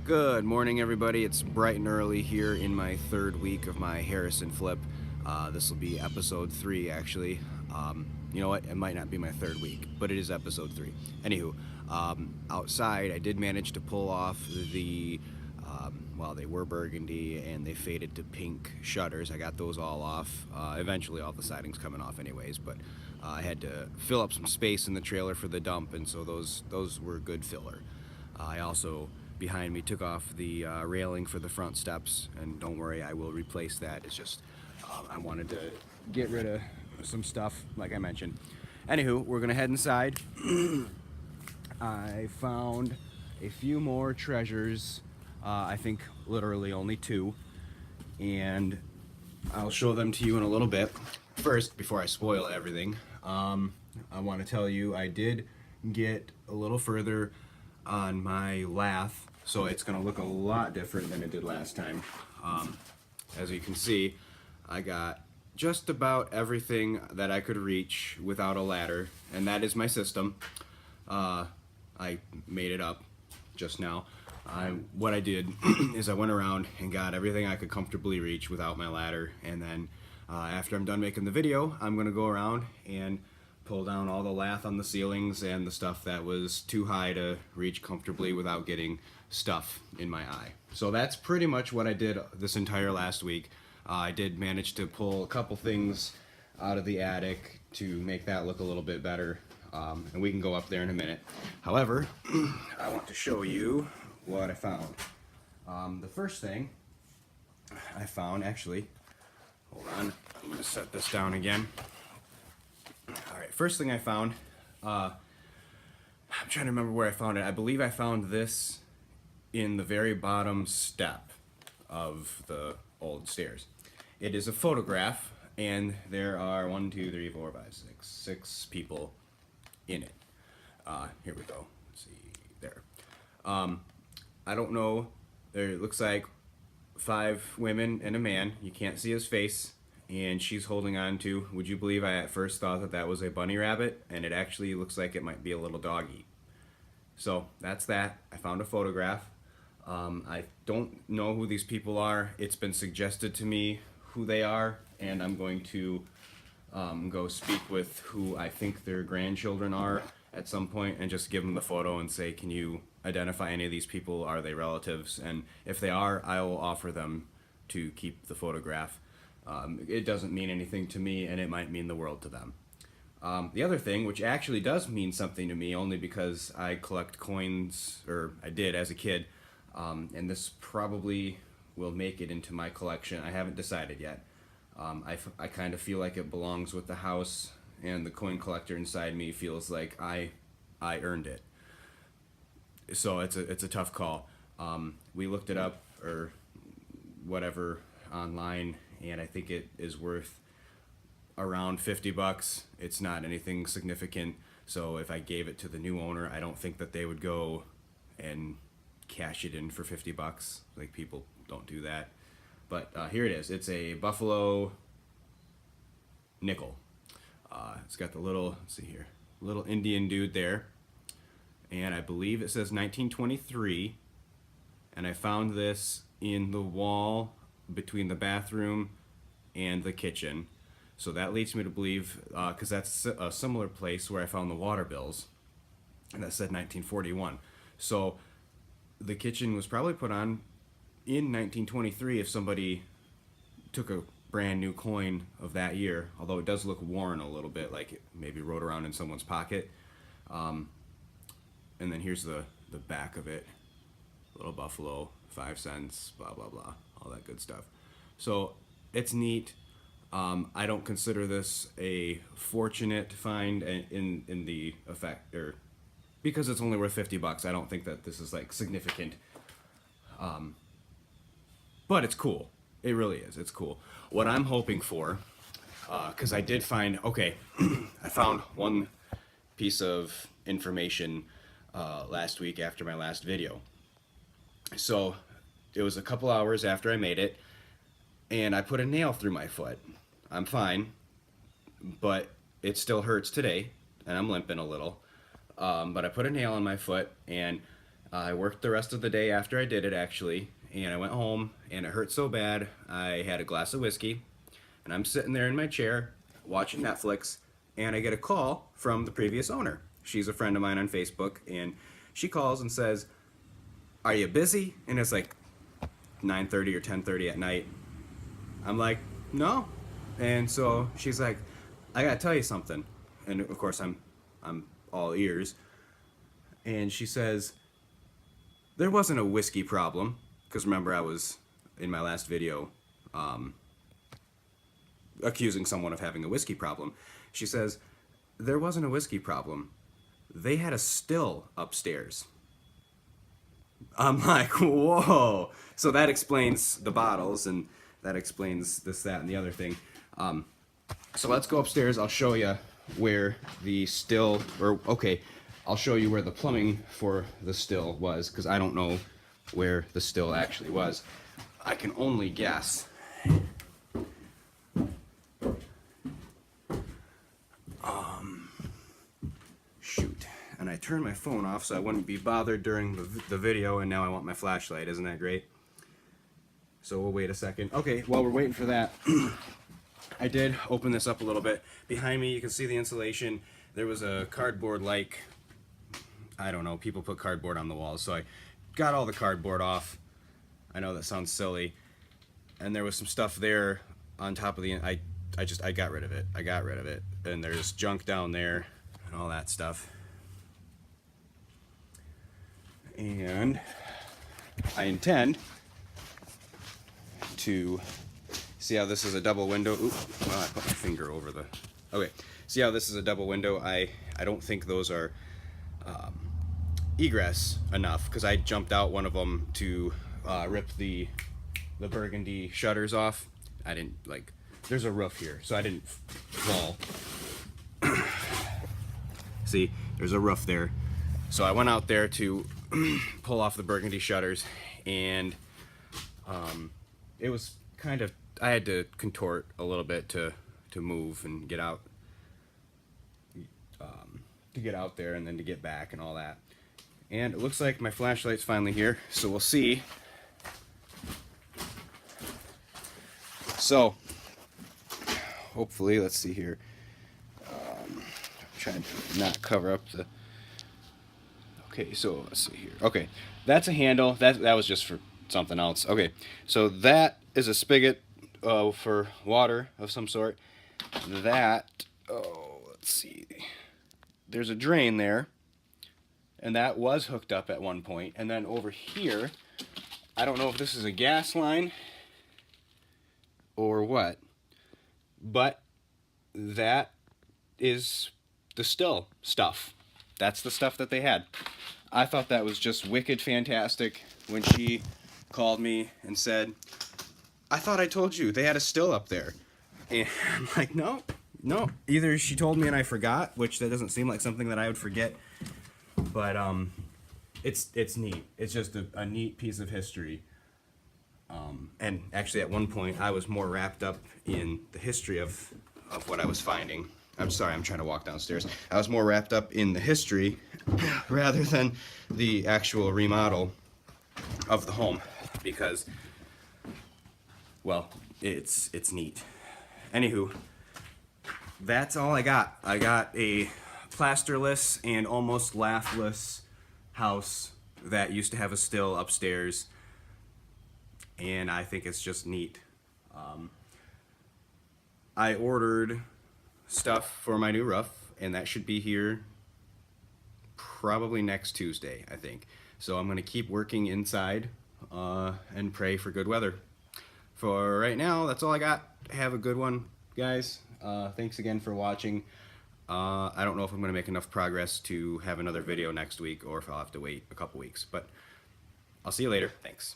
Good morning, everybody. It's bright and early here in my third week of my Harrison flip. This will be episode 3, actually. You know what? It might not be my third week, but it is episode 3. Anywho, outside, I did manage to pull off the, well, they were burgundy and they faded to pink shutters. I got those all off. Eventually, all the siding's coming off, anyways, but I had to fill up some space in the trailer for the dump, and so those were good filler. I also, behind me, took off the railing for the front steps, and don't worry, I will replace that. It's just I wanted to get rid of some stuff, like I mentioned. Anywho, we're gonna head inside. I found a few more treasures. I think literally only 2, and I'll show them to you in a little bit. First, before I spoil everything, I want to tell you I did get a little further on my lath, so it's going to look a lot different than it did last time. As you can see, I got just about everything that I could reach without a ladder, and that is my system. I made it up just now. What I did is I went around and got everything I could comfortably reach without my ladder, and then after I'm done making the video, I'm going to go around and pull down all the lath on the ceilings and the stuff that was too high to reach comfortably without getting stuff in my eye. So that's pretty much what I did this entire last week. I did manage to pull a couple things out of the attic to make that look a little bit better, and we can go up there in a minute. However, I want to show you what I found. The first thing I found, actually, hold on, I'm going to set this down again. Alright, first thing I found, I'm trying to remember where I found it. I believe I found this in the very bottom step of the old stairs. It is a photograph, and there are 6 people in it. Here we go. Let's see, there. I don't know, it looks like 5 women and a man. You can't see his face. And she's holding on to, would you believe I at first thought that that was a bunny rabbit, and it actually looks like it might be a little doggy. So that's that. I found a photograph. I don't know who these people are. It's been suggested to me who they are, and I'm going to go speak with who I think their grandchildren are at some point and just give them the photo and say, can you identify any of these people? Are they relatives? And if they are, I will offer them to keep the photograph. It doesn't mean anything to me, and it might mean the world to them. The other thing, which actually does mean something to me only because I collect coins, or I did as a kid, and this probably will make it into my collection. I haven't decided yet. I kind of feel like it belongs with the house, and the coin collector inside me feels like I earned it. So it's a tough call. We looked it up, or whatever, online, and I think it is worth around $50. It's not anything significant, so if I gave it to the new owner, I don't think that they would go and cash it in for $50. Like, people don't do that. But here it is. It's a Buffalo nickel. It's got the little, let's see here, little Indian dude there, and I believe it says 1923, and I found this in the wall between the bathroom and the kitchen. So that leads me to believe, because that's a similar place where I found the water bills, and that said 1941. So the kitchen was probably put on in 1923 if somebody took a brand new coin of that year, although it does look worn a little bit, like it maybe rode around in someone's pocket. And then here's the back of it. Little Buffalo, 5 cents, blah, blah, blah, all that good stuff. So it's neat. I don't consider this a fortunate find in the effect, or because it's only worth $50. I don't think that this is like significant. But it's cool. It really is. It's cool. What I'm hoping for, because I did find, okay, I found one piece of information last week after my last video. So it was a couple hours after I made it, and I put a nail through my foot. I'm fine, but it still hurts today, and I'm limping a little. But I put a nail on my foot, and I worked the rest of the day after I did it, actually, and I went home, and it hurt so bad, I had a glass of whiskey, and I'm sitting there in my chair watching Netflix, and I get a call from the previous owner. She's a friend of mine on Facebook, and she calls and says, "Are you busy?" And it's like 9:30 or 10:30 at night. I'm like, "No." And so she's like, "I gotta tell you something." And of course I'm all ears. And she says, "There wasn't a whiskey problem," because remember I was in my last video accusing someone of having a whiskey problem. She says, "There wasn't a whiskey problem. They had a still upstairs." I'm like, whoa. So that explains the bottles, and that explains this, that, and the other thing. So let's go upstairs. I'll show you where the still, or okay, I'll show you where the plumbing for the still was, because I don't know where the still actually was. I can only guess. Shoot. And I turned my phone off so I wouldn't be bothered during the video, and now I want my flashlight. Isn't that great? So we'll wait a second. Okay, while we're waiting for that, I did open this up a little bit. Behind me, you can see the insulation. There was a cardboard-like, I don't know, people put cardboard on the walls, so I got all the cardboard off. I know that sounds silly. And there was some stuff there on top of the, I got rid of it. I got rid of it. And there's junk down there and all that stuff. And I intend to see how this is a double window. Oop, well, I put my finger over the, okay. See how this is a double window? I don't think those are egress enough, because I jumped out one of them to rip the burgundy shutters off. I didn't, like, there's a roof here, so I didn't fall. See, there's a roof there. So I went out there to pull off the burgundy shutters, and it was kind of, I had to contort a little bit to move and get out, to get out there and then to get back and all that. And it looks like my flashlight's finally here, so we'll see. So hopefully, let's see here. I'm trying to not cover up the. Okay, so let's see here. Okay, that's a handle. That was just for something else. Okay, so that is a spigot for water of some sort. That, oh, let's see. There's a drain there, and that was hooked up at one point. And then over here, I don't know if this is a gas line or what, but that is the still stuff. That's the stuff that they had. I thought that was just wicked fantastic when she called me and said, "I thought I told you they had a still up there." And I'm like, no. Either she told me and I forgot, which that doesn't seem like something that I would forget, but it's neat. It's just a neat piece of history. And actually at one point I was more wrapped up in the history of what I was finding. I'm sorry, I'm trying to walk downstairs. I was more wrapped up in the history rather than the actual remodel of the home, because, well, it's neat. Anywho, that's all I got. I got a plasterless and almost lathless house that used to have a still upstairs, and I think it's just neat. I ordered stuff for my new roof, and that should be here probably next Tuesday, I think. So I'm gonna keep working inside and pray for good weather. For right now, that's all I got. Have a good one, guys. Thanks again for watching. I don't know if I'm gonna make enough progress to have another video next week, or if I'll have to wait a couple weeks, but I'll see you later. Thanks.